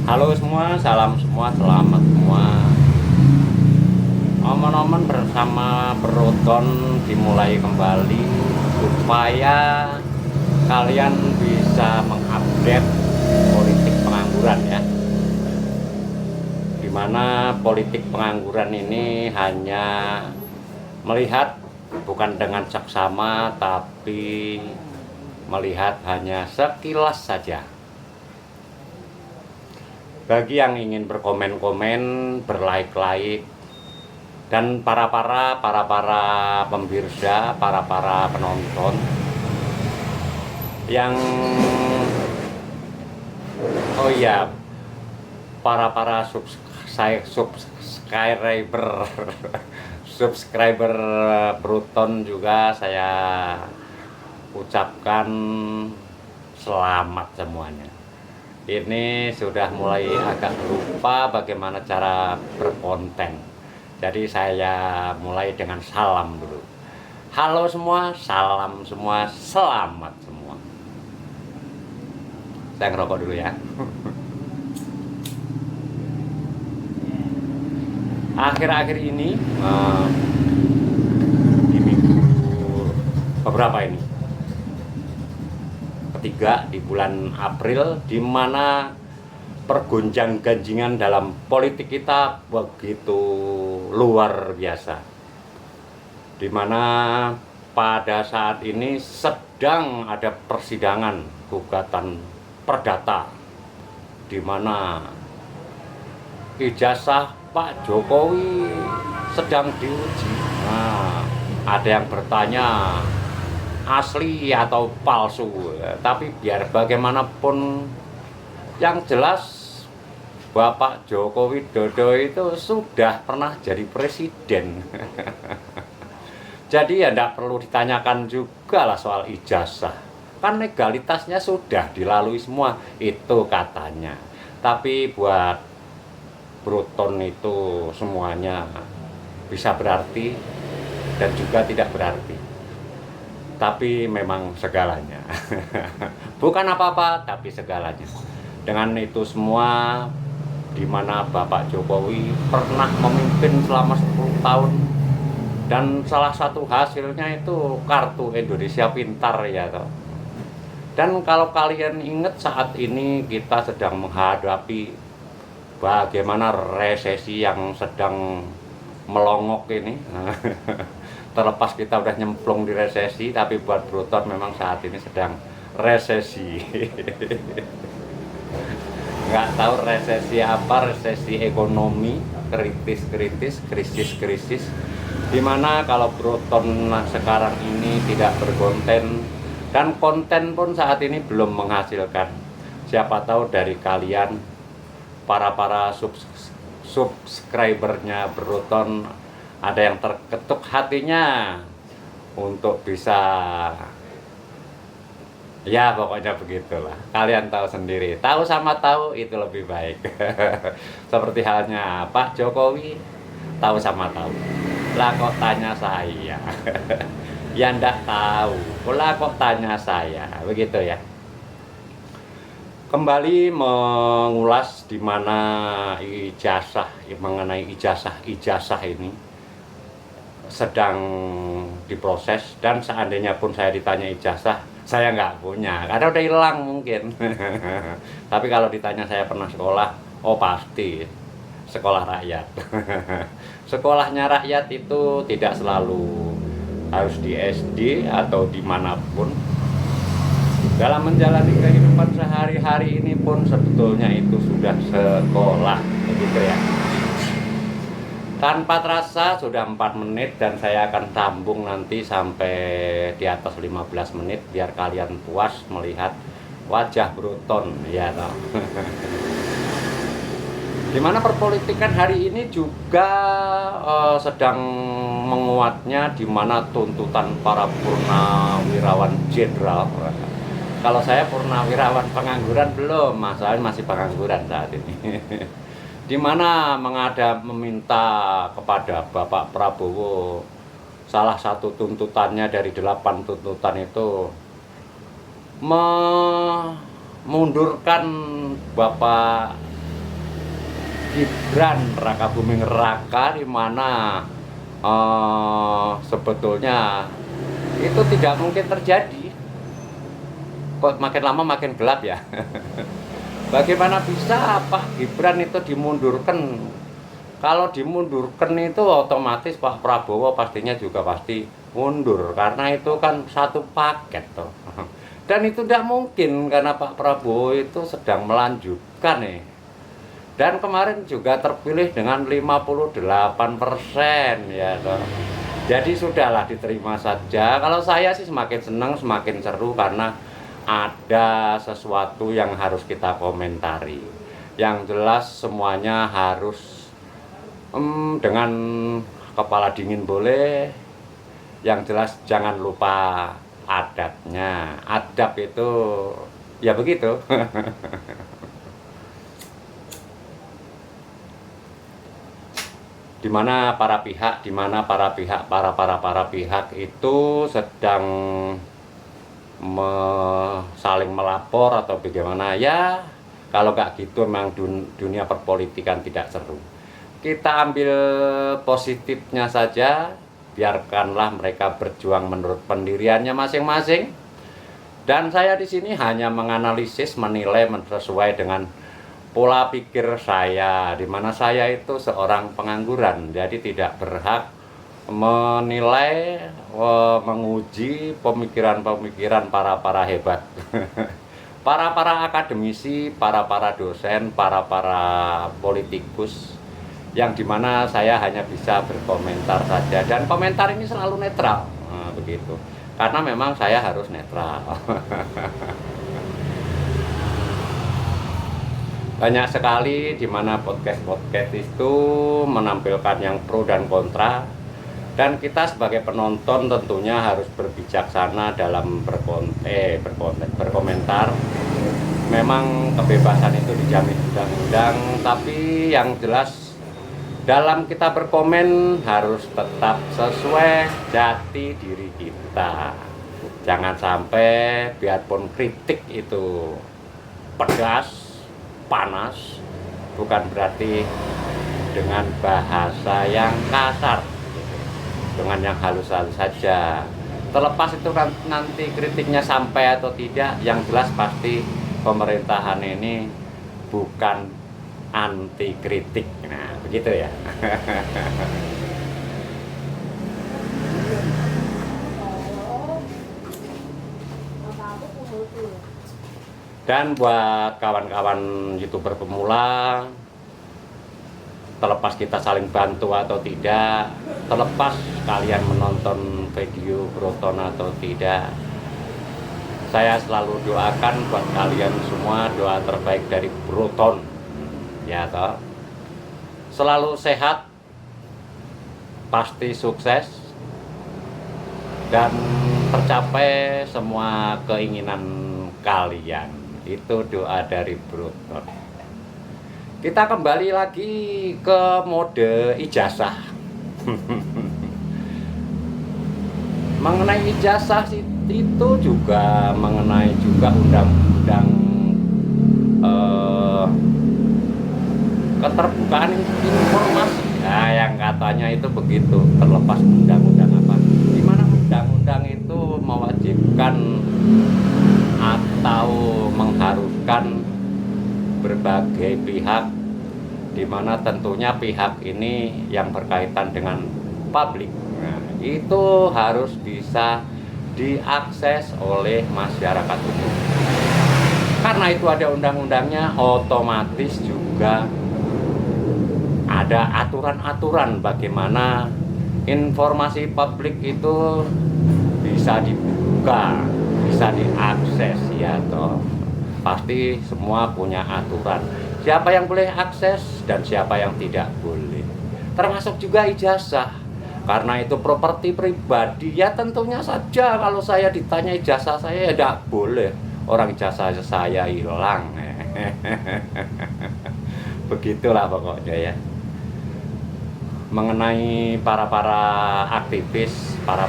Halo semua, salam semua, selamat semua. Omongan bersama Beruton dimulai kembali supaya kalian bisa mengupdate politik pengangguran ya. Dimana politik pengangguran ini hanya melihat bukan dengan saksama tapi melihat hanya sekilas saja. Bagi yang ingin berkomen-komen, berlike-like, dan para pemirsa, para penonton yang oh iya, para subscriber subscriber Bruton juga saya ucapkan selamat semuanya. Ini sudah mulai agak lupa bagaimana cara berkonten. Jadi saya mulai dengan salam dulu. Halo semua, salam semua, selamat semua. Saya ngerokok dulu ya. Akhir-akhir ini di minggu beberapa ini ketiga di bulan April, di mana pergonjang-ganjingan dalam politik kita begitu luar biasa, di mana pada saat ini sedang ada persidangan gugatan perdata, di mana ijazah Pak Jokowi sedang diuji. Nah, ada yang bertanya asli atau palsu, tapi biar bagaimanapun yang jelas Bapak Joko Widodo itu sudah pernah jadi presiden. Jadi ya tidak perlu ditanyakan juga lah soal ijazah, kan legalitasnya sudah dilalui semua, itu katanya. Tapi buat Bruton itu semuanya bisa berarti dan juga tidak berarti, tapi memang segalanya. Bukan apa-apa, tapi segalanya. Dengan itu semua, di mana Bapak Jokowi pernah memimpin selama 10 tahun, dan salah satu hasilnya itu kartu Indonesia Pintar ya toh. Dan kalau kalian ingat, saat ini kita sedang menghadapi bagaimana resesi yang sedang melongok ini. Terlepas kita udah nyemplung di resesi, tapi buat Bruton memang saat ini sedang resesi. Nggak tahu resesi apa, resesi ekonomi, krisis, dimana kalau Bruton sekarang ini tidak berkonten, dan konten pun saat ini belum menghasilkan. Siapa tahu dari kalian para subscribernya Bruton ada yang terketuk hatinya untuk bisa, ya pokoknya begitulah. Kalian tahu sendiri, tahu sama tahu itu lebih baik. Seperti halnya Pak Jokowi, tahu sama tahu. Lah kok tanya saya? Ya ndak tahu, lah kok tanya saya, begitu ya. Kembali mengulas di mana ijazah, mengenai ijazah ini sedang diproses, dan seandainya pun saya ditanya ijazah, saya nggak punya, karena udah hilang mungkin. Tapi kalau ditanya saya pernah sekolah, oh pasti sekolah rakyat. Sekolahnya rakyat itu tidak selalu harus di SD atau dimanapun. Dalam menjalani kehidupan sehari-hari ini pun sebetulnya itu sudah sekolah, begitu ya. Tanpa terasa sudah 4 menit, dan saya akan sambung nanti sampai di atas 15 menit biar kalian puas melihat wajah Bruton ya toh. Dimana perpolitikan hari ini juga sedang menguatnya, dimana tuntutan para purnawirawan jenderal. Kalau saya purnawirawan pengangguran belum, masalahnya masih pengangguran saat ini. Di mana meminta kepada Bapak Prabowo, salah satu tuntutannya dari 8 tuntutan itu memundurkan Bapak Gibran Raka Buming Raka, di mana sebetulnya itu tidak mungkin terjadi. Kok makin lama makin gelap ya. Bagaimana bisa Pak Gibran itu dimundurkan? Kalau dimundurkan itu otomatis Pak Prabowo pastinya juga pasti mundur, karena itu kan satu paket toh. Dan itu tidak mungkin karena Pak Prabowo itu sedang melanjutkan nih. Dan kemarin juga terpilih dengan 58% ya toh. Jadi sudahlah, diterima saja. Kalau saya sih semakin senang, semakin seru, karena ada sesuatu yang harus kita komentari. Yang jelas semuanya harus dengan kepala dingin boleh. Yang jelas jangan lupa adabnya. Adab itu ya begitu. Dimana para pihak para pihak itu sedang saling melapor atau bagaimana ya. Kalau nggak gitu memang dunia perpolitikan tidak seru. Kita ambil positifnya saja, biarkanlah mereka berjuang menurut pendiriannya masing-masing. Dan saya di sini hanya menganalisis, menilai sesuai dengan pola pikir saya, di mana saya itu seorang pengangguran, jadi tidak berhak menilai, menguji pemikiran-pemikiran para hebat. para akademisi, para dosen, para politikus, yang dimana saya hanya bisa berkomentar saja, dan komentar ini selalu netral. Nah, begitu, karena memang saya harus netral. Banyak sekali di mana podcast itu menampilkan yang pro dan kontra, dan kita sebagai penonton tentunya harus berbijaksana dalam berkomentar. Memang kebebasan itu dijamin undang-undang, tapi yang jelas dalam kita berkomen harus tetap sesuai jati diri kita. Jangan sampai biarpun kritik itu pedas, panas, bukan berarti dengan bahasa yang kasar, dengan yang halus-halus saja. Terlepas itu kan nanti kritiknya sampai atau tidak, yang jelas pasti pemerintahan ini bukan anti kritik. Nah, begitu ya. Dan buat kawan-kawan YouTuber pemula, terlepas kita saling bantu atau tidak, terlepas kalian menonton video Broton atau tidak, saya selalu doakan buat kalian semua, doa terbaik dari Broton, ya toh. Selalu sehat, pasti sukses, dan tercapai semua keinginan kalian. Itu doa dari Broton. Kita kembali lagi ke mode ijazah. Mengenai ijazah itu juga mengenai juga undang-undang keterbukaan informasi. Nah, yang katanya itu begitu, terlepas undang-undang apa. Di mana undang-undang itu mewajibkan atau mengharuskan berbagai pihak, di mana tentunya pihak ini yang berkaitan dengan publik, nah, itu harus bisa diakses oleh masyarakat umum. Karena itu ada undang-undangnya, otomatis juga ada aturan-aturan bagaimana informasi publik itu bisa dibuka, bisa diakses, ya toh. Pasti semua punya aturan, siapa yang boleh akses dan siapa yang tidak boleh, termasuk juga ijazah. Karena itu properti pribadi, ya tentunya saja kalau saya ditanya ijazah saya, ya tidak boleh orang ijazah saya hilang. Begitulah pokoknya ya. Mengenai para aktivis, para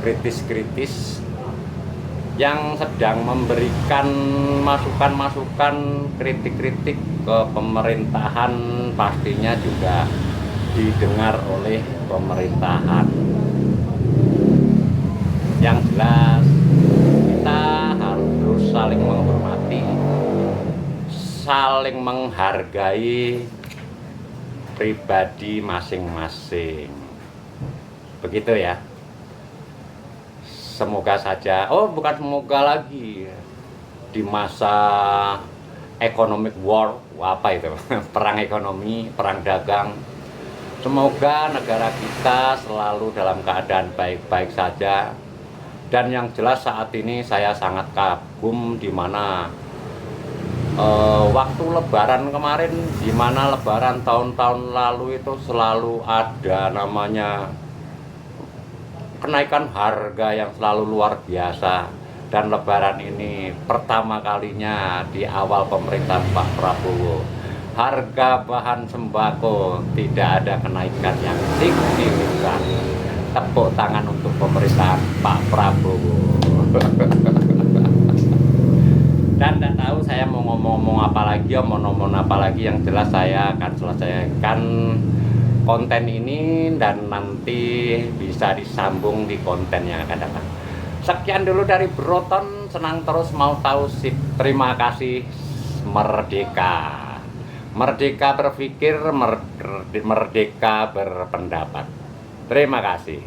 kritis yang sedang memberikan masukan-masukan, kritik-kritik ke pemerintahan pastinya juga didengar oleh pemerintahan. Yang jelas kita harus saling menghormati, saling menghargai pribadi masing-masing. Begitu ya. Semoga saja, bukan semoga lagi, di masa economic war, apa itu, perang ekonomi, perang dagang, semoga negara kita selalu dalam keadaan baik-baik saja. Dan yang jelas saat ini saya sangat kagum di mana waktu lebaran kemarin, di mana lebaran tahun-tahun lalu itu selalu ada namanya kenaikan harga yang selalu luar biasa. Dan lebaran ini pertama kalinya di awal pemerintahan Pak Prabowo, harga bahan sembako tidak ada kenaikan yang signifikan. Tepuk tangan untuk pemerintahan Pak Prabowo. Dan tidak tahu saya mau ngomong-ngomong apa lagi, omong-omong apa lagi. Yang jelas saya akan selesaikan konten ini dan nanti bisa disambung di konten yang akan datang. Sekian dulu dari Broton, senang terus mau tahu sip. Terima kasih. Merdeka. Merdeka berpikir, merdeka berpendapat. Terima kasih.